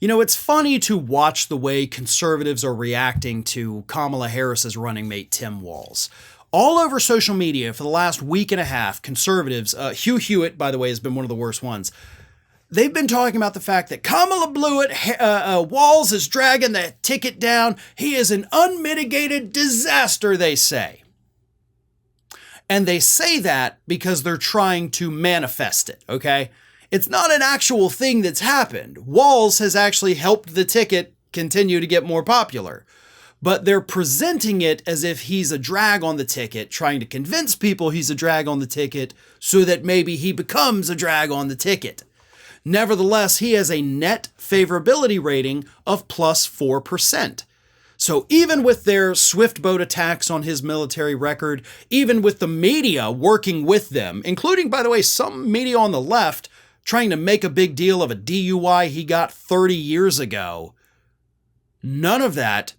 It's funny to watch the way conservatives are reacting to Kamala Harris's running mate, Tim Walz. All over social media for the last week and a half, conservatives, Hugh Hewitt, by the way, has been one of the worst ones. They've been talking about the fact that Kamala blew it, Walz is dragging the ticket down. He is an unmitigated disaster, they say. And they say that because they're trying to manifest it, okay? It's not an actual thing that's happened. Walz has actually helped the ticket continue to get more popular. But they're presenting it as if he's a drag on the ticket, trying to convince people he's a drag on the ticket so that maybe he becomes a drag on the ticket. Nevertheless, he has a net favorability rating of plus 4%. So even with their swift boat attacks on his military record, even with the media working with them, including, by the way, some media on the left trying to make a big deal of a DUI he got 30 years ago, none of that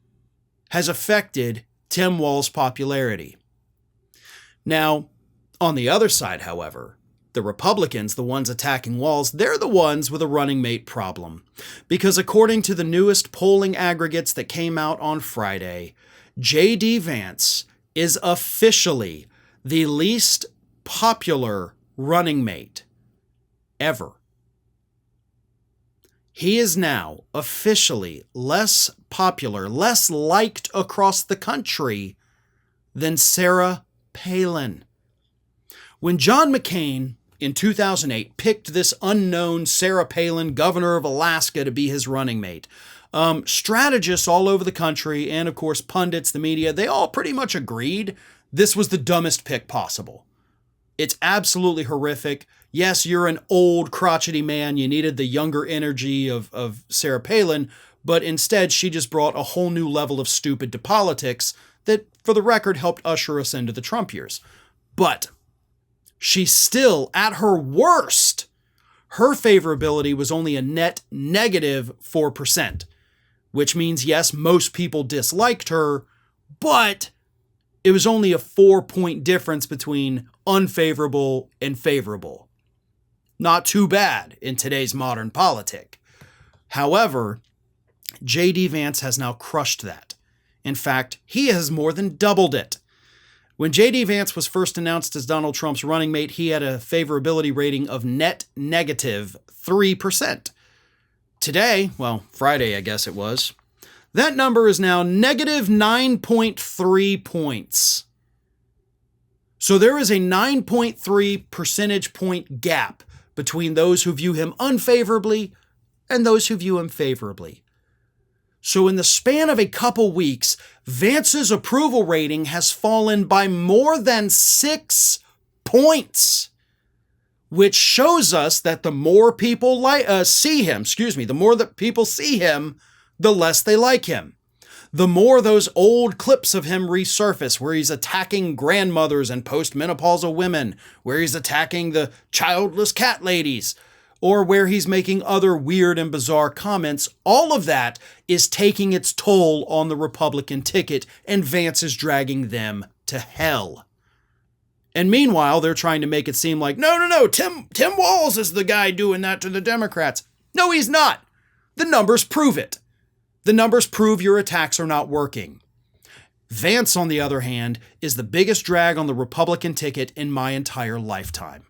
has affected Tim Walz's popularity. Now, on the other side, however, the Republicans, the ones attacking Walz, they're the ones with a running mate problem. Because according to the newest polling aggregates that came out on Friday, J.D. Vance is officially the least popular running mate ever. He is now officially less popular, less liked across the country than Sarah Palin. When John McCain in 2008 picked this unknown Sarah Palin, governor of Alaska, to be his running mate, strategists all over the country and, of course, pundits, the media, they all pretty much agreed this was the dumbest pick possible. It's absolutely horrific. Yes, you're an old, crotchety man. You needed the younger energy of Sarah Palin, but instead she just brought a whole new level of stupid to politics that, for the record, helped usher us into the Trump years. But she's still, at her worst, her favorability was only a net negative 4%, which means, yes, most people disliked her, but it was only a 4-point difference between unfavorable and favorable. Not too bad in today's modern politic. However, J.D. Vance has now crushed that. In fact, he has more than doubled it. When J.D. Vance was first announced as Donald Trump's running mate, he had a favorability rating of net negative 3%. Today, well, Friday I guess it was, that number is now negative 9.3 points. So there is a 9.3 percentage point gap between those who view him unfavorably and those who view him favorably. So in the span of a couple weeks, Vance's approval rating has fallen by more than 6 points, which shows us that the more people the more that people see him, the less they like him. The more those old clips of him resurface where he's attacking grandmothers and postmenopausal women, where he's attacking the childless cat ladies, or where he's making other weird and bizarre comments, all of that is taking its toll on the Republican ticket, and Vance is dragging them to hell. And meanwhile, they're trying to make it seem like, no, Tim Walz is the guy doing that to the Democrats. No, he's not. The numbers prove it. The numbers prove your attacks are not working. Vance, on the other hand, is the biggest drag on the Republican ticket in my entire lifetime.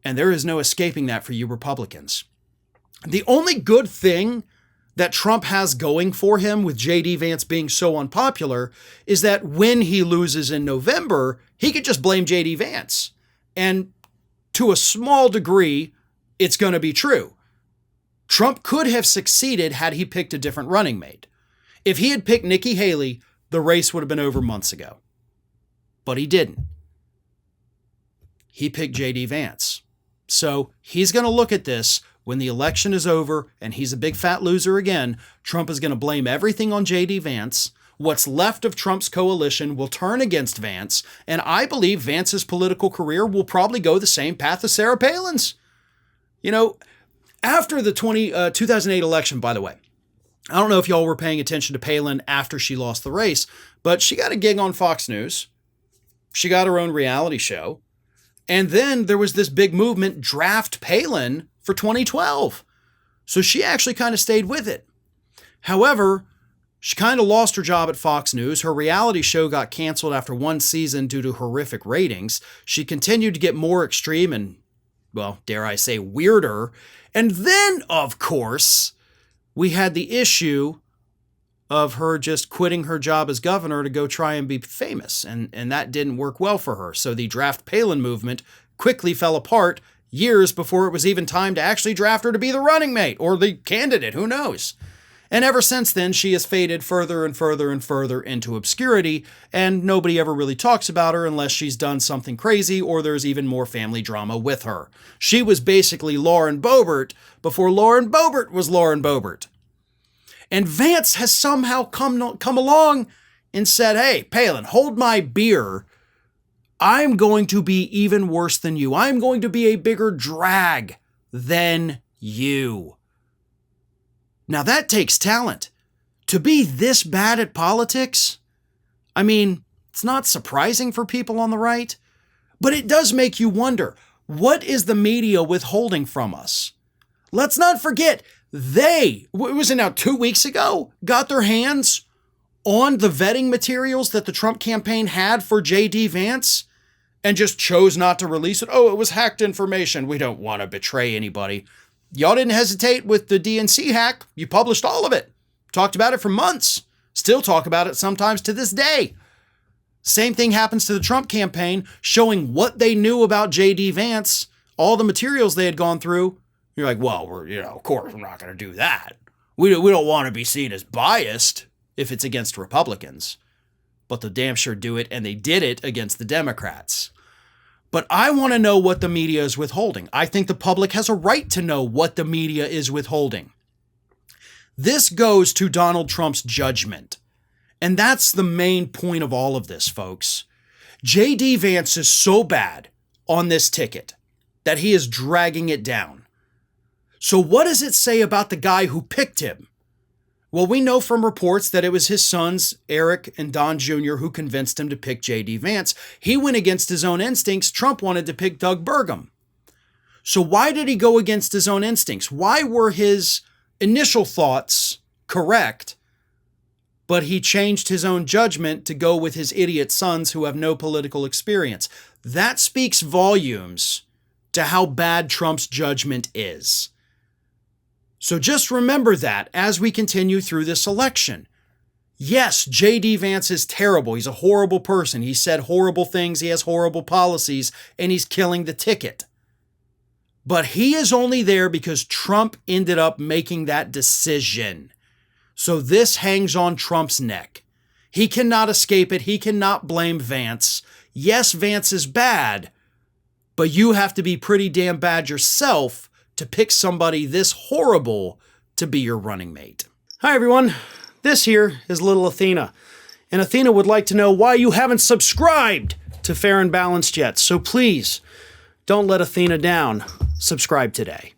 And there is no escaping that for you Republicans. The only good thing that Trump has going for him with J.D. Vance being so unpopular is that when he loses in November, he could just blame J.D. Vance. And to a small degree, it's going to be true. Trump could have succeeded had he picked a different running mate. If he had picked Nikki Haley, the race would have been over months ago. But he didn't. He picked J.D. Vance. So he's going to look at this when the election is over and he's a big fat loser again. Trump is going to blame everything on J.D. Vance. What's left of Trump's coalition will turn against Vance. And I believe Vance's political career will probably go the same path as Sarah Palin's. After the 2008 election, by the way, I don't know if y'all were paying attention to Palin after she lost the race, but she got a gig on Fox News. She got her own reality show. And then there was this big movement, Draft Palin, for 2012. So she actually kind of stayed with it. However, she kind of lost her job at Fox News. Her reality show got canceled after one season due to horrific ratings. She continued to get more extreme and, well, dare I say, weirder. And then, of course, we had the issue of her just quitting her job as governor to go try and be famous. And that didn't work well for her. So the Draft Palin movement quickly fell apart years before it was even time to actually draft her to be the running mate or the candidate. Who knows? And ever since then, she has faded further and further and further into obscurity, and nobody ever really talks about her unless she's done something crazy or there's even more family drama with her. She was basically Lauren Boebert before Lauren Boebert was Lauren Boebert. And Vance has somehow come along and said, hey, Palin, hold my beer. I'm going to be even worse than you. I'm going to be a bigger drag than you. Now that takes talent. To be this bad at politics, I mean, it's not surprising for people on the right, but it does make you wonder, what is the media withholding from us? Let's not forget, was it now 2 weeks ago, got their hands on the vetting materials that the Trump campaign had for J.D. Vance and just chose not to release it. Oh, it was hacked information. We don't want to betray anybody. Y'all didn't hesitate with the DNC hack. You published all of it. Talked about it for months. Still talk about it sometimes to this day. Same thing happens to the Trump campaign, showing what they knew about J.D. Vance, all the materials they had gone through. You're like, well, of course, we're not going to do that. We don't want to be seen as biased if it's against Republicans. But they'll damn sure do it, and they did it against the Democrats. But I want to know what the media is withholding. I think the public has a right to know what the media is withholding. This goes to Donald Trump's judgment. And that's the main point of all of this, folks. J.D. Vance is so bad on this ticket that he is dragging it down. So what does it say about the guy who picked him? Well, we know from reports that it was his sons, Eric and Don Jr., who convinced him to pick J.D. Vance. He went against his own instincts. Trump wanted to pick Doug Burgum. So why did he go against his own instincts? Why were his initial thoughts correct, but he changed his own judgment to go with his idiot sons who have no political experience? That speaks volumes to how bad Trump's judgment is. So just remember that as we continue through this election. Yes, J.D. Vance is terrible. He's a horrible person. He said horrible things. He has horrible policies, and he's killing the ticket. But he is only there because Trump ended up making that decision. So this hangs on Trump's neck. He cannot escape it. He cannot blame Vance. Yes, Vance is bad, but you have to be pretty damn bad yourself to pick somebody this horrible to be your running mate. Hi, everyone. This here is little Athena. And Athena would like to know why you haven't subscribed to Fair and Balanced yet. So please, don't let Athena down. Subscribe today.